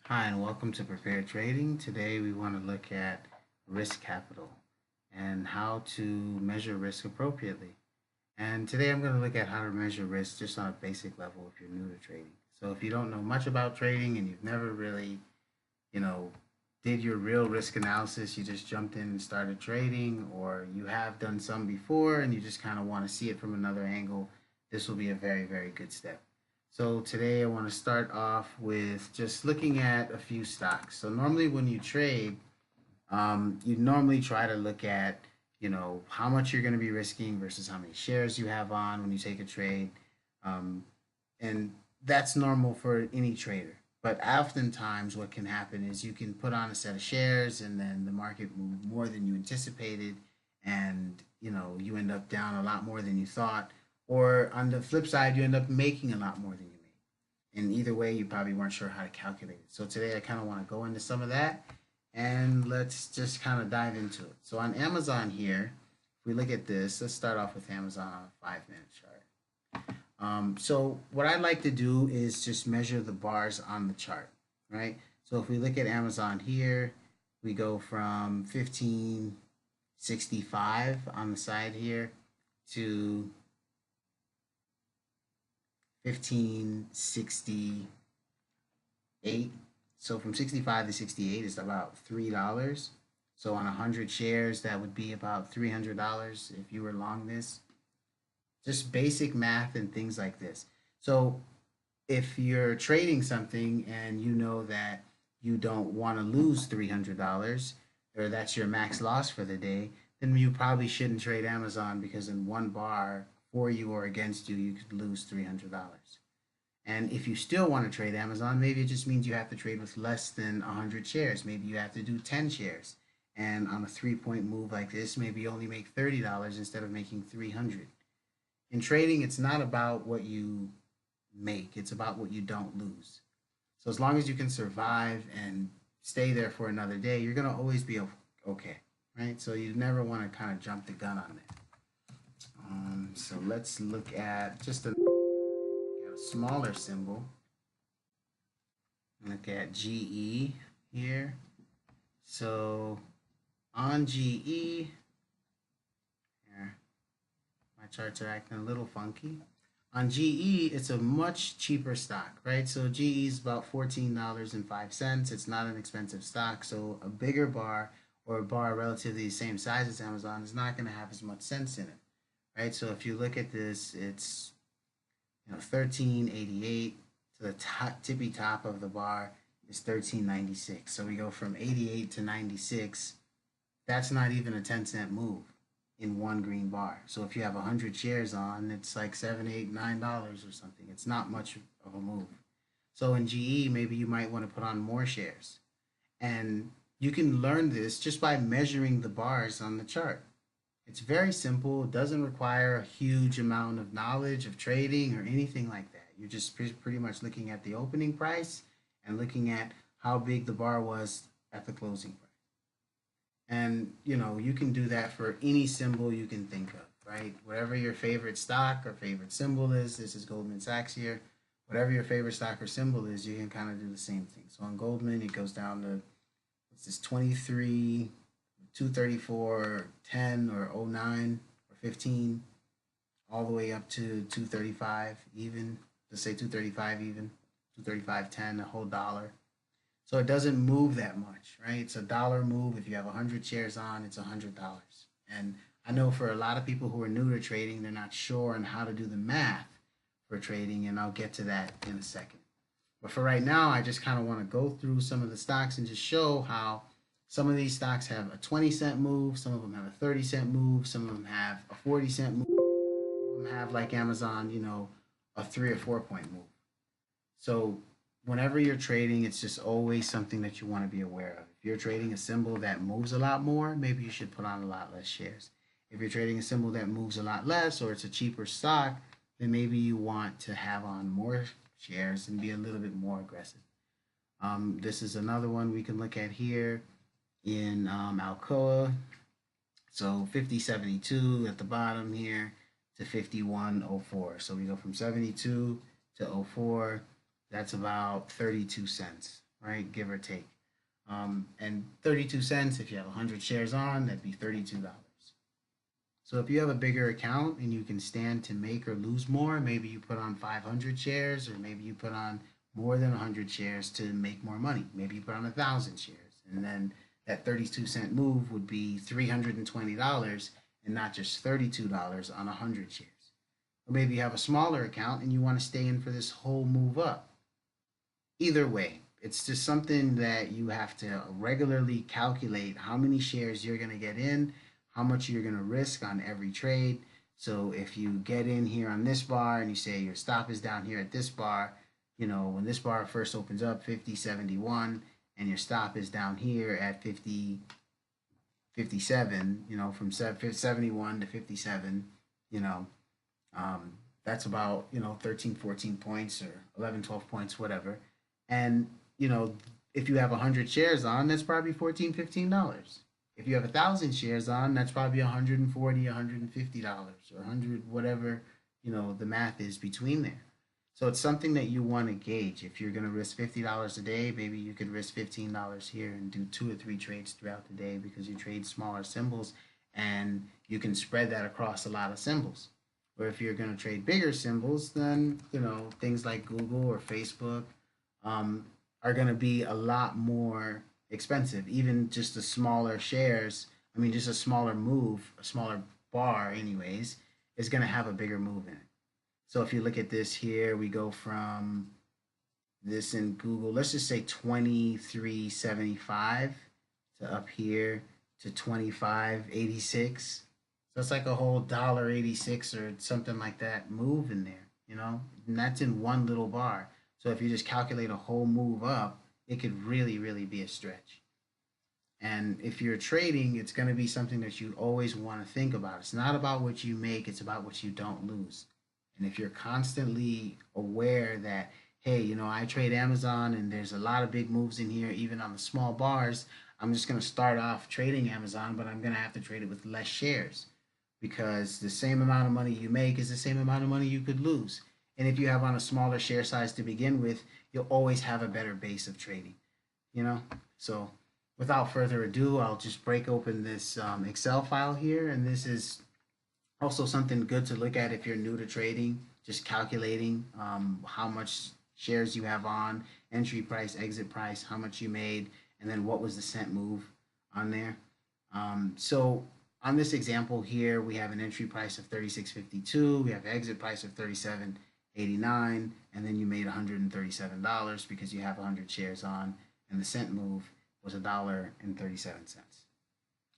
Hi, and welcome to Prepared Trading. Today we want to look at risk capital and how to measure risk appropriately. And today I'm going to look at how to measure risk just on a basic level if you're new to trading. So if you don't know much about trading and you've never really, you know, did your real risk analysis, you just jumped in and started trading, or you have done some before and you just kind of want to see it from another angle, this will be a very, very good step. So today I want to start off with just looking at a few stocks. So normally when you trade, you normally try to look at, how much you're going to be risking versus how many shares you have on when you take a trade. Um, and that's normal for any trader. But oftentimes, what can happen is you can put on a set of shares, and then the market moved more than you anticipated, and you end up down a lot more than you thought. Or on the flip side, you end up making a lot more than you made. And either way, you probably weren't sure how to calculate it. So today, I kind of want to go into some of that, and let's just kind of dive into it. So on Amazon here, if we look at this, let's start off with Amazon on a 5 minute chart. So what I like to do is just measure the bars on the chart, right? So if we look at Amazon here, we go from 1565 on the side here to 1568. So from 65 to 68 is about $3. So on 100 shares, that would be about $300 if you were long this. Just basic math and things like this. So if you're trading something and you know that you don't want to lose $300 or that's your max loss for the day, then you probably shouldn't trade Amazon because in one bar for you or against you, you could lose $300. And if you still want to trade Amazon, maybe it just means you have to trade with less than 100 shares. Maybe you have to do 10 shares. And on a 3 point move like this, maybe you only make $30 instead of making 300. In trading, it's not about what you make, it's about what you don't lose. So as long as you can survive and stay there for another day, you're going to always be okay, right? So you never want to kind of jump the gun on that. So let's look at just a smaller symbol. Look at GE here. So on GE, here, my charts are acting a little funky. On GE, it's a much cheaper stock, right? So GE is about $14.05. It's not an expensive stock. So a bigger bar or a bar relatively the same size as Amazon is not going to have as much sense in it, right? So if you look at this, it's 13.88 to the tippy top of the bar is 13.96. So we go from 88 to 96. That's not even a 10-cent move in one green bar. So if you have 100 shares on, it's like $7, $8, $9 or something. It's not much of a move. So in GE, maybe you might want to put on more shares. And you can learn this just by measuring the bars on the chart. It's very simple. It doesn't require a huge amount of knowledge of trading or anything like that. You're just pretty much looking at the opening price and looking at how big the bar was at the closing price. And you can do that for any symbol you can think of, right? Whatever your favorite stock or favorite symbol is, this is Goldman Sachs here. Whatever your favorite stock or symbol is, you can kind of do the same thing. So on Goldman, it goes down to what's this 23, 234, 10 or 09 or 15, all the way up to 235 even. Let's say 235 even, 235.10, a whole dollar. So it doesn't move that much, right? It's a dollar move. If you have 100 shares on, it's $100. And I know for a lot of people who are new to trading, they're not sure on how to do the math for trading, and I'll get to that in a second. But for right now, I just kind of want to go through some of the stocks and just show how some of these stocks have a 20-cent move, some of them have a 30-cent move, some of them have a 40-cent move, some of them have, like Amazon, a 3 or 4 point move. So whenever you're trading, it's just always something that you want to be aware of. If you're trading a symbol that moves a lot more, maybe you should put on a lot less shares. If you're trading a symbol that moves a lot less or it's a cheaper stock, then maybe you want to have on more shares and be a little bit more aggressive. This is another one we can look at here in Alcoa. So 50.72 at the bottom here to 51.04. So we go from 72 to 04. That's about 32 cents, right? Give or take. And 32 cents, if you have 100 shares on, that'd be $32. So if you have a bigger account and you can stand to make or lose more, maybe you put on 500 shares, or maybe you put on more than 100 shares to make more money. Maybe you put on 1,000 shares, and then that 32-cent move would be $320 and not just $32 on 100 shares. Or maybe you have a smaller account and you want to stay in for this whole move up. Either way, it's just something that you have to regularly calculate how many shares you're going to get in, how much you're going to risk on every trade. So if you get in here on this bar and you say your stop is down here at this bar, you know, when this bar first opens up 50.71 and your stop is down here at 50.57, you know, from 71 to 57, you know, that's about, you know, 13, 14 points or 11, 12 points, whatever. And, you know, if you have 100 shares on, that's probably $14, $15. If you have 1,000 shares on, that's probably $140, $150, or 100, whatever, you know, the math is between there. So it's something that you want to gauge. If you're going to risk $50 a day, maybe you could risk $15 here and do 2 or 3 trades throughout the day because you trade smaller symbols and you can spread that across a lot of symbols. Or if you're going to trade bigger symbols, then, you know, things like Google or Facebook are going to be a lot more expensive. Even just the smaller shares, I mean, just a smaller move, a smaller bar, anyways, is going to have a bigger move in it. So if you look at this here, we go from this in Google, let's just say 23.75 to up here to 25.86. So it's like a whole $1.86 or something like that move in there, you know, and that's in one little bar. So if you just calculate a whole move up, it could really, really be a stretch. And if you're trading, it's going to be something that you always want to think about. It's not about what you make, it's about what you don't lose. And if you're constantly aware that, hey, you know, I trade Amazon and there's a lot of big moves in here, even on the small bars, I'm just going to start off trading Amazon, but I'm going to have to trade it with less shares because the same amount of money you make is the same amount of money you could lose. And if you have on a smaller share size to begin with, you'll always have a better base of trading, you know? So without further ado, I'll just break open this Excel file here. And this is also something good to look at if you're new to trading, just calculating how much shares you have on, entry price, exit price, how much you made, and then what was the cent move on there. So on this example here, we have an entry price of 36.52, we have an exit price of 37.89, and then you made $137 because you have 100 shares on, and the cent move was $1.37.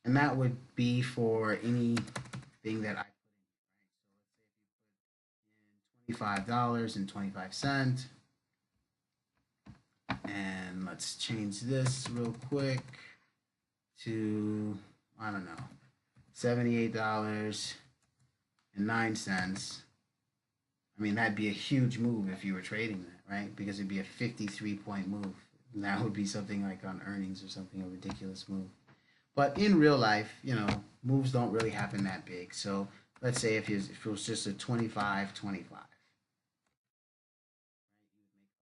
And that would be for anything that I put in, right? So let's say if you put in $25.25, and let's change this real quick to, I don't know, $78.09. I mean, that'd be a huge move if you were trading that, right? Because it'd be a 53-point move. And that would be something like on earnings or something, a ridiculous move. But in real life, you know, moves don't really happen that big. So let's say if it was just a 25-25.